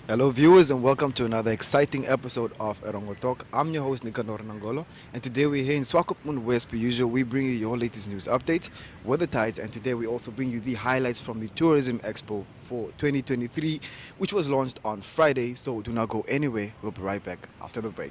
Hello, viewers, and welcome to another exciting episode of Erongo Talk. I'm your host, Nicanor Nangolo, and today we're here in Swakopmund, where, as per usual, we bring you your latest news updates, weather tides, and today we also bring you the highlights from the Tourism Expo for 2023, which was launched on Friday. So do not go anywhere. We'll be right back after the break.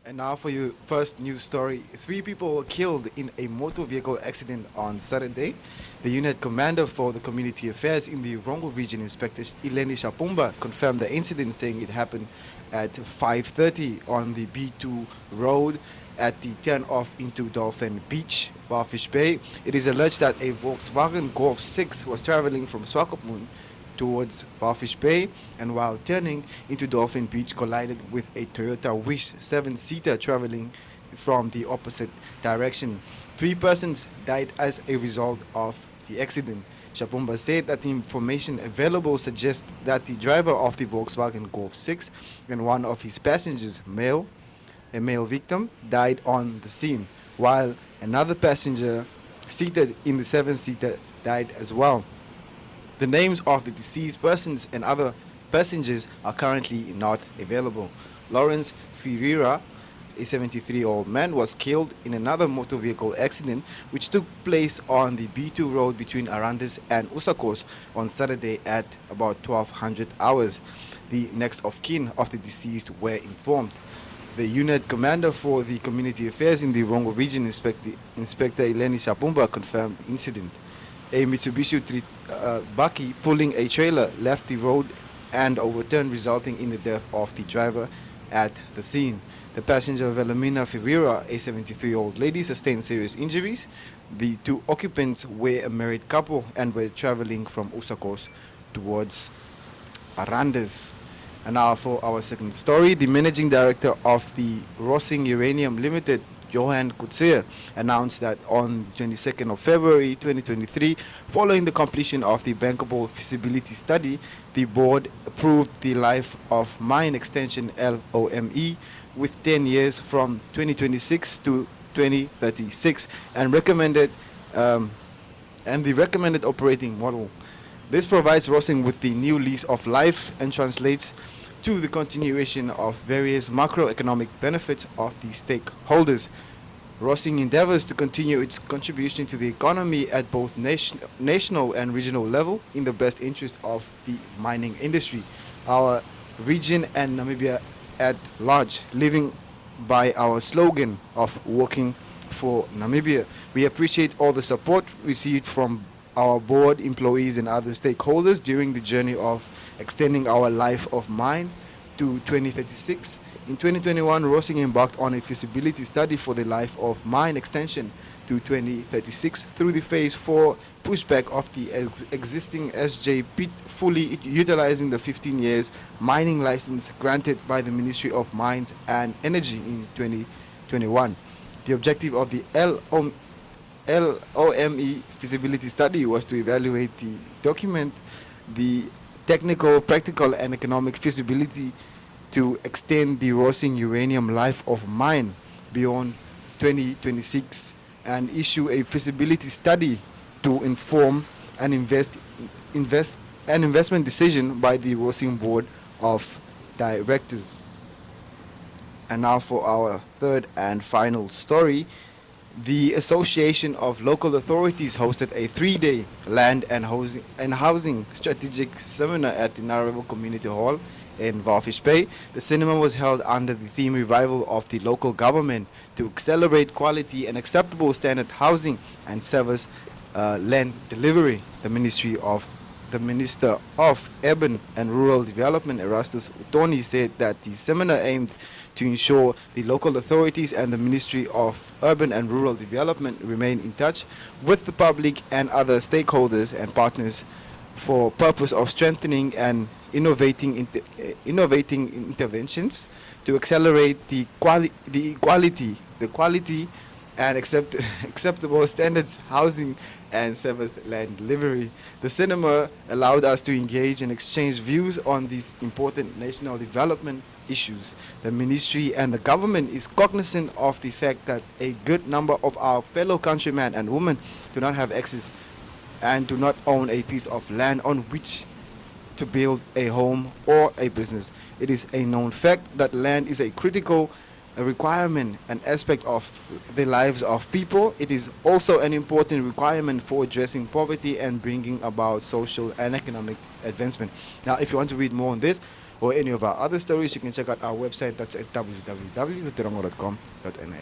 And now for your first news story. 3 people were killed in a motor vehicle accident on Saturday. The unit commander for the community affairs in the Erongo region, Inspector Ileni Shapumba, confirmed the incident, saying it happened at 5:30 on the B2 road at the turn off into Dolphin Beach, Walvis Bay. It is alleged that a Volkswagen Golf 6 was traveling from Swakopmund towards Walvis Bay, and while turning into Dolphin Beach collided with a Toyota Wish 7-seater traveling from the opposite direction. 3 persons died as a result of the accident. Shapumba said that the information available suggests that the driver of the Volkswagen Golf 6 and one of his passengers, a male victim, died on the scene, while another passenger seated in the 7-seater died as well. The names of the deceased persons and other passengers are currently not available. Lawrence Ferreira, a 73-year-old man, was killed in another motor vehicle accident which took place on the B2 road between Arandes and Usakos on Saturday at about 1200 hours. The next of kin of the deceased were informed. The unit commander for the community affairs in the Erongo region, Inspector Ileni Shapumba, confirmed the incident. A Mitsubishi Baki pulling a trailer left the road and overturned, resulting in the death of the driver at the scene. The passenger Velamina Ferreira, a 73-year-old lady, sustained serious injuries. The 2 occupants were a married couple and were traveling from Usakos towards Arandes. And now for our second story. The managing director of the Rossing Uranium Limited, Johan Kutser, announced that on 22nd of February 2023, following the completion of the bankable feasibility study, the board approved the life of mine extension LOME with 10 years from 2026 to 2036 and the recommended operating model. This provides Rossing with the new lease of life and translates to the continuation of various macroeconomic benefits of the stakeholders. Rossing endeavors to continue its contribution to the economy at both national and regional level in the best interest of the mining industry, our region, and Namibia at large, living by our slogan of working for Namibia. We appreciate all the support received from our board, employees, and other stakeholders during the journey of extending our life of mine to 2036. In 2021, Rossing embarked on a feasibility study for the life of mine extension to 2036 through the phase 4 pushback of the existing SJ pit, fully utilizing the 15 years mining license granted by the Ministry of Mines and Energy in 2021. The objective of the LOME feasibility study was to evaluate the document, the technical, practical, and economic feasibility to extend the Rossing uranium life of mine beyond 2026 and issue a feasibility study to inform an investment decision by the Tourism Board of Directors. And now for our third and final story. The Association of Local Authorities hosted a 3-day land and housing strategic seminar at the Narawa Community Hall In Walvis Bay, the cinema was held under the theme revival of the local government to accelerate quality and acceptable standard housing and service land delivery. The Minister of Urban and Rural Development, Erastus Utoni, said that the seminar aimed to ensure the local authorities and the Ministry of Urban and Rural Development remain in touch with the public and other stakeholders and partners for purpose of strengthening and innovating interventions to accelerate the quality and acceptable standards housing and service land delivery. The cinema allowed us to engage and exchange views on these important national development issues. The ministry and the government is cognizant of the fact that a good number of our fellow countrymen and women do not have access and do not own a piece of land on which to build a home or a business. It is a known fact that land is a critical requirement, an aspect of the lives of people. It is also an important requirement for addressing poverty and bringing about social and economic advancement. Now, if you want to read more on this or any of our other stories, you can check out our website. That's at www.erongo.com.na.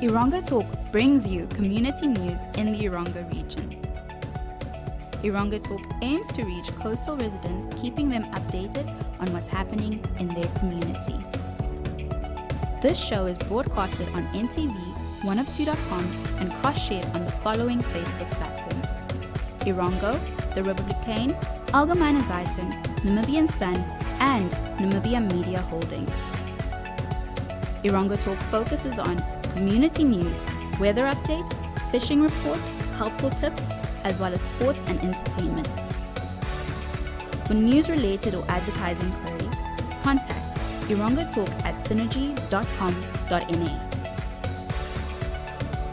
Erongo Talk brings you community news in the Erongo region. Erongo Talk aims to reach coastal residents, keeping them updated on what's happening in their community. This show is broadcasted on NTV, oneof2.com, and cross-shared on the following Facebook platforms: Erongo, The Republican, Algemene Zeitung, Namibian Sun, and Namibia Media Holdings. Erongo Talk focuses on community news, weather update, fishing report, helpful tips, as well as sport and entertainment. For news-related or advertising queries, contact Erongo Talk at synergy.com.na.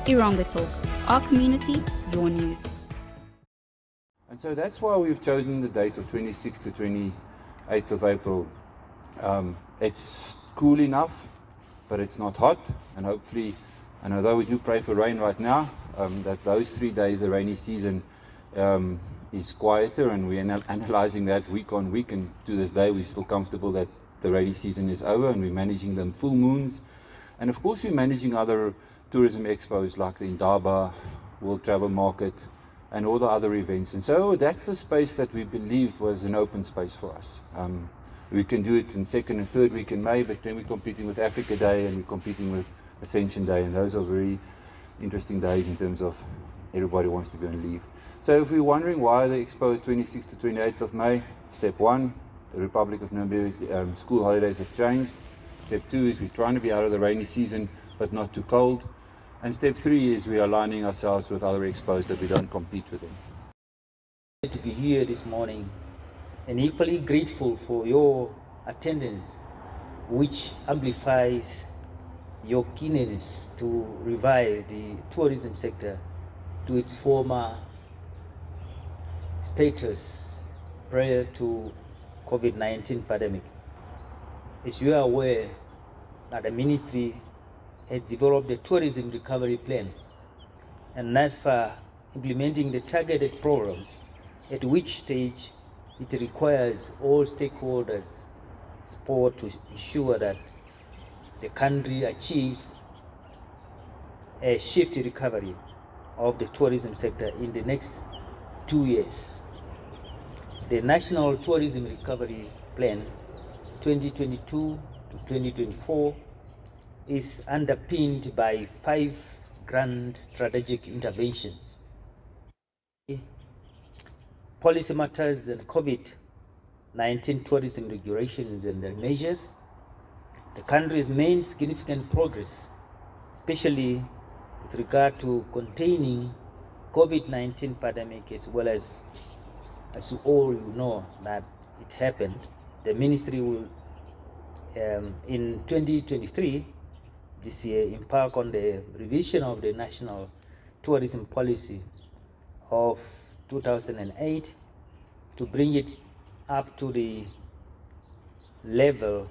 Erongo Talk, our community, your news. And so that's why we've chosen the date of 26th to 28th of April. It's cool enough, but it's not hot, and hopefully, and although we do pray for rain right now, that those 3 days, the rainy season, is quieter, and we're analyzing that week on week, and to this day we're still comfortable that the rainy season is over, and we're managing them full moons. And of course we're managing other tourism expos like the Indaba, World Travel Market, and all the other events. And so that's the space that we believed was an open space for us. We can do it in second and third week in May, but then we're competing with Africa Day and we're competing with Ascension Day, and those are very interesting days in terms of everybody wants to go and leave. So if we're wondering why the expo is 26th to 28th of May, step one, the Republic of Namibia school holidays have changed. Step two is we're trying to be out of the rainy season but not too cold. And step three is we are aligning ourselves with other expos that we don't compete with them. To be here this morning, and equally grateful for your attendance, which amplifies your keenness to revive the tourism sector to its former status prior to COVID-19 pandemic. As you are aware, that the ministry has developed a tourism recovery plan, and as for implementing the targeted programs, at which stage it requires all stakeholders' support to ensure that the country achieves a swift recovery of the tourism sector in the next 2 years. The National Tourism Recovery Plan 2022 to 2024 is underpinned by 5 grand strategic interventions: policy matters and COVID-19 tourism regulations and measures. The country has made significant progress, especially with regard to containing COVID-19 pandemic, as well as you all know that it happened. The ministry will, in 2023, this year, embark on the revision of the National Tourism Policy of 2008 to bring it up to the level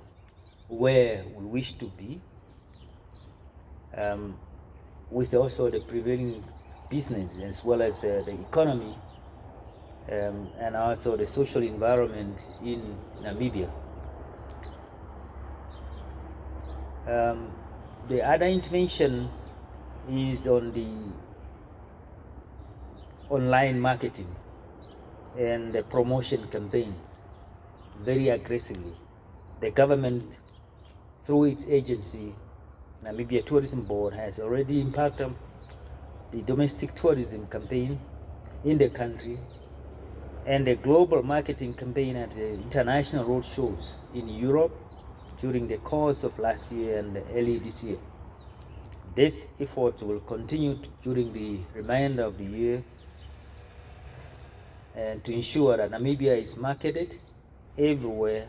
where we wish to be, with also the prevailing business as well as the economy and also the social environment in Namibia. The other intervention is on the online marketing and the promotion campaigns very aggressively. The government, through its agency, Namibia Tourism Board, has already embarked on the domestic tourism campaign in the country and a global marketing campaign at the international road shows in Europe during the course of last year and early this year. This effort will continue during the remainder of the year and to ensure that Namibia is marketed everywhere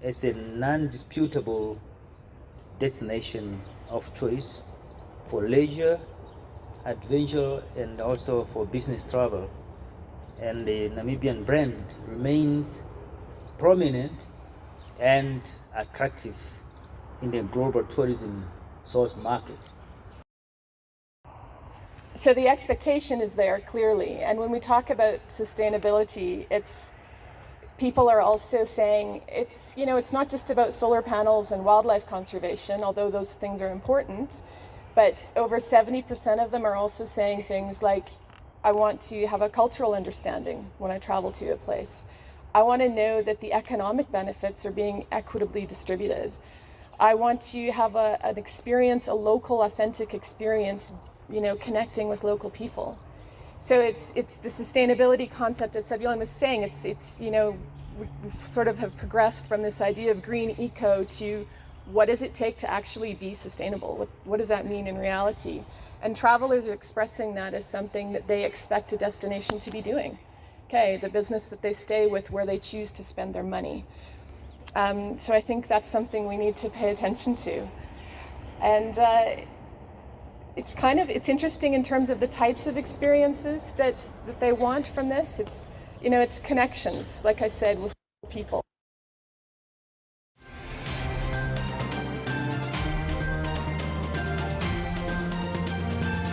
as a non-disputable destination of choice for leisure, adventure, and also for business travel. And the Namibian brand remains prominent and attractive in the global tourism source market. So the expectation is there clearly, and when we talk about sustainability, people are also saying it's not just about solar panels and wildlife conservation, although those things are important, but over 70% of them are also saying things like, I want to have a cultural understanding when I travel to a place. I want to know that the economic benefits are being equitably distributed. I want to have an experience, a local, authentic experience, connecting with local people. So it's the sustainability concept, as Savion was saying, we sort of have progressed from this idea of green eco to what does it take to actually be sustainable? What does that mean in reality? And travelers are expressing that as something that they expect a destination to be doing. Okay, the business that they stay with, where they choose to spend their money. So I think that's something we need to pay attention to. And it's interesting in terms of the types of experiences that they want from this. It's connections, like I said, with people.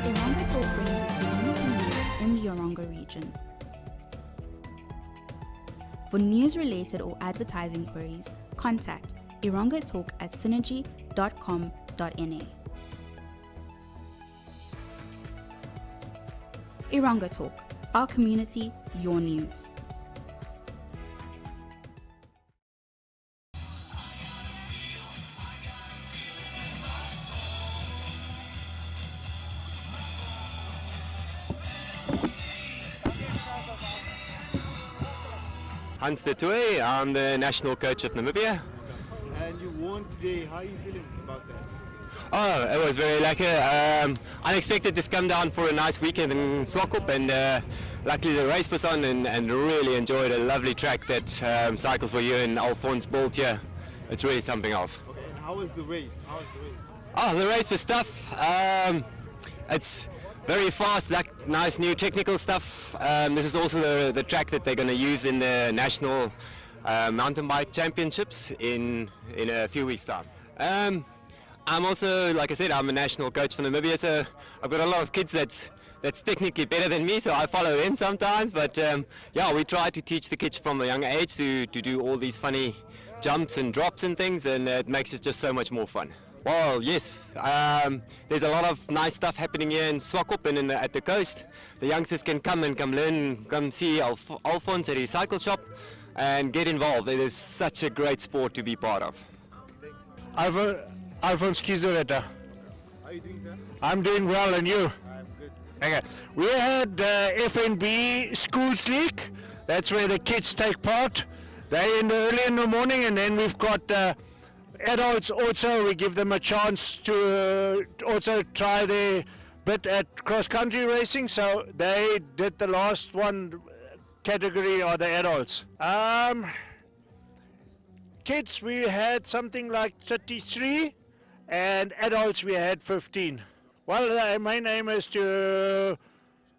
Erongo Talk brings you community news in the Erongo region. For news-related or advertising queries, contact erongotalk@synergy.com.na. Erongo Talk, our community, your news. Hans de Tooy, I'm the national coach of Namibia. And you won today. How are you feeling about that? Oh, it was very lucky. Unexpected to come down for a nice weekend in Swakopmund, and luckily the race was on and really enjoyed a lovely track that Cycles for You and Alphonse built here. It's really something else. Okay, and how was the race? Oh, the race was tough. It's very fast, nice new technical stuff. This is also the track that they're going to use in the national mountain bike championships in a few weeks' time. I'm also, like I said, I'm a national coach for Namibia, so I've got a lot of kids that's technically better than me, so I follow them sometimes. But yeah, we try to teach the kids from a young age to do all these funny jumps and drops and things, and it makes it just so much more fun. Well, yes, there's a lot of nice stuff happening here in Swakopmund and at the coast. The youngsters can come learn, come see Alphonse at his cycle shop and get involved. It is such a great sport to be part of. Alphonse Kizoreta. How are you doing, sir? I'm doing well, and you? I'm good. Okay. We had FNB Schools League. That's where the kids take part. They're early in the morning, and then we've got adults also. We give them a chance to also try their bit at cross-country racing. So they did the last one category are the adults. Kids, we had something like 33, and adults we had 15. Well, my aim is to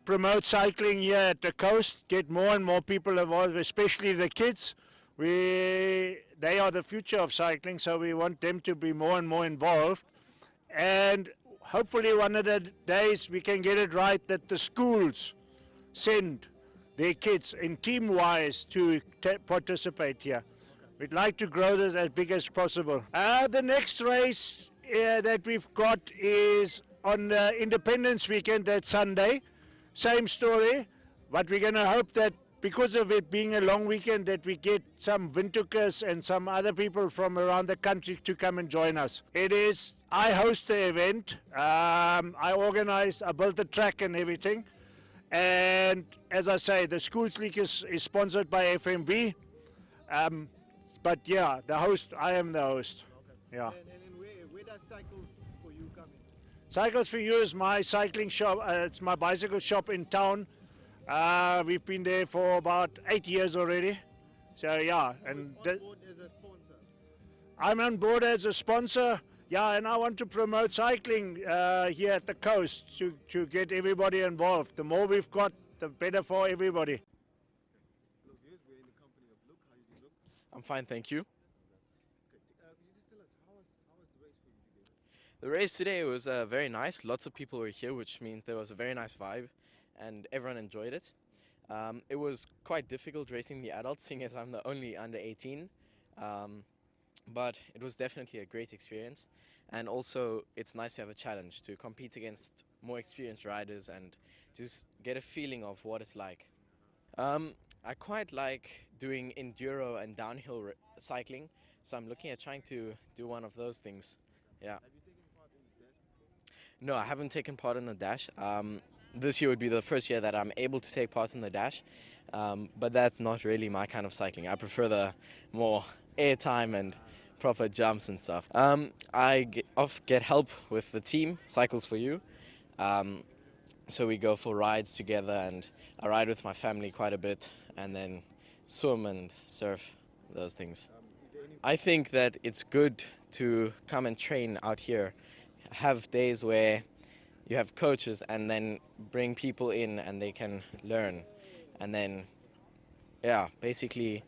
promote cycling here at the coast, get more and more people involved, especially the kids. They are the future of cycling, so we want them to be more and more involved. And hopefully one of the days we can get it right that the schools send their kids in team-wise to participate here. We'd like to grow this as big as possible. The next race that we've got is on Independence Weekend, that Sunday. Same story, but we're going to hope that because of it being a long weekend that we get some Windhoekers and some other people from around the country to come and join us. I host the event. I organized, I built the track and everything. And as I say, the Schools League is sponsored by FNB. But yeah, I am the host. Yeah. And where does Cycles for You come in? Cycles for You is my cycling shop. It's my bicycle shop in town. We've been there for about 8 years already. So yeah. And on board as a sponsor? I'm on board as a sponsor. Yeah, and I want to promote cycling here at the coast to get everybody involved. The more we've got, the better for everybody. Hello viewers, we're in the company of Luke. How are you doing, Luke? I'm fine, thank you. Okay. Can you just tell us, how was the race for you today? The race today was very nice. Lots of people were here, which means there was a very nice vibe and everyone enjoyed it. It was quite difficult racing the adults, seeing as I'm the only under 18. But it was definitely a great experience, and also it's nice to have a challenge to compete against more experienced riders and just get a feeling of what it's like. I quite like doing enduro and downhill cycling, so I'm looking at trying to do one of those things. Yeah. Have you taken part in the dash before? No, I haven't taken part in the dash. This year would be the first year that I'm able to take part in the dash, but that's not really my kind of cycling. I prefer the more airtime and proper jumps and stuff. I get help with the team, Cycles for You. So we go for rides together, and I ride with my family quite a bit, and then swim and surf, those things. I think that it's good to come and train out here, have days where you have coaches and then bring people in and they can learn. And then, yeah, basically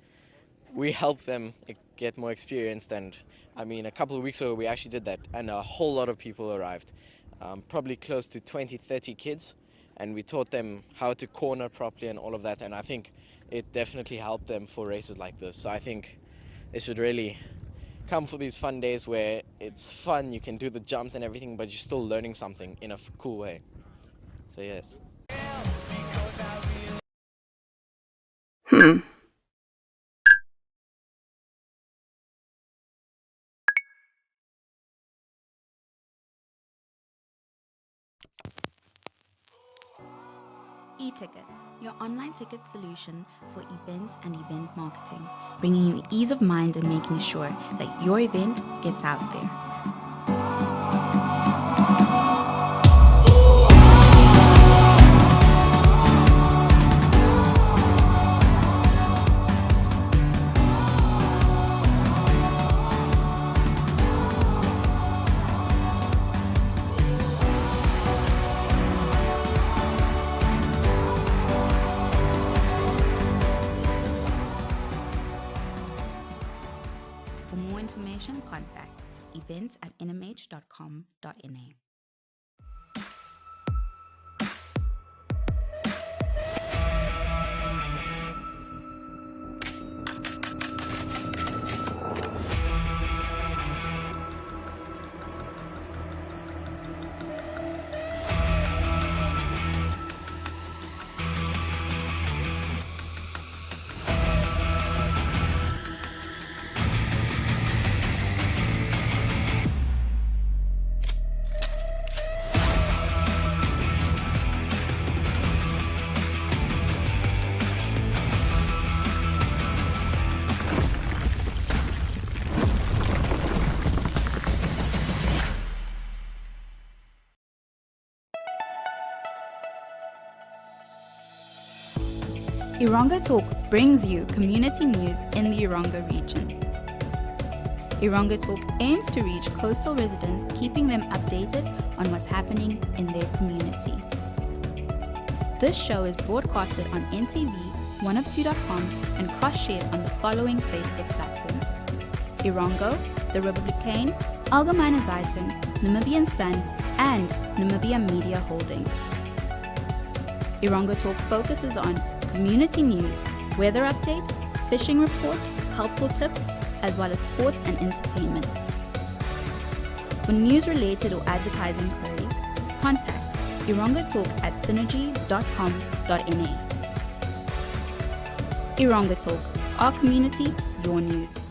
we help them get more experienced. And I mean, a couple of weeks ago we actually did that, and a whole lot of people arrived. Probably close to 20-30 kids, and we taught them how to corner properly and all of that, and I think it definitely helped them for races like this. So I think they should really come for these fun days where it's fun, you can do the jumps and everything, but you're still learning something in a cool way. So yes. E-Ticket, your online ticket solution for events and event marketing, bringing you ease of mind and making sure that your event gets out there. For more information, contact events@nmh.com.na. Erongo Talk brings you community news in the Erongo region. Erongo Talk aims to reach coastal residents, keeping them updated on what's happening in their community. This show is broadcasted on NTV, 102.com, and cross-shared on the following Facebook platforms: Erongo, The Republican, Allgemeine Zeitung, Namibian Sun, and Namibia Media Holdings. Erongo Talk focuses on community news, weather update, fishing report, helpful tips, as well as sport and entertainment. For news-related or advertising queries, contact Erongo Talk at synergy.com.na. Erongo Talk, our community, your news.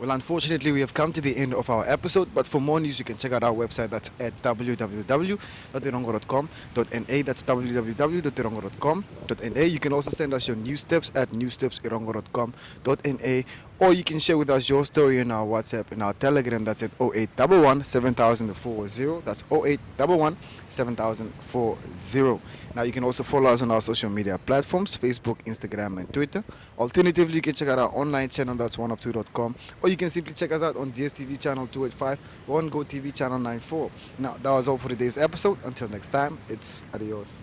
Well, unfortunately, we have come to the end of our episode, but for more news, you can check out our website. That's at www.erongo.com.na. That's www.erongo.com.na. You can also send us your news tips at newstipserongo.com.na, or you can share with us your story in our WhatsApp and our Telegram. That's at 0811 7040. That's 0811 7040. Now, you can also follow us on our social media platforms, Facebook, Instagram, and Twitter. Alternatively, you can check out our online channel, that's oneup2.com, or you can simply check us out on DSTV channel 285 or on GoTV channel 94. Now, that was all for today's episode. Until next time, it's adios.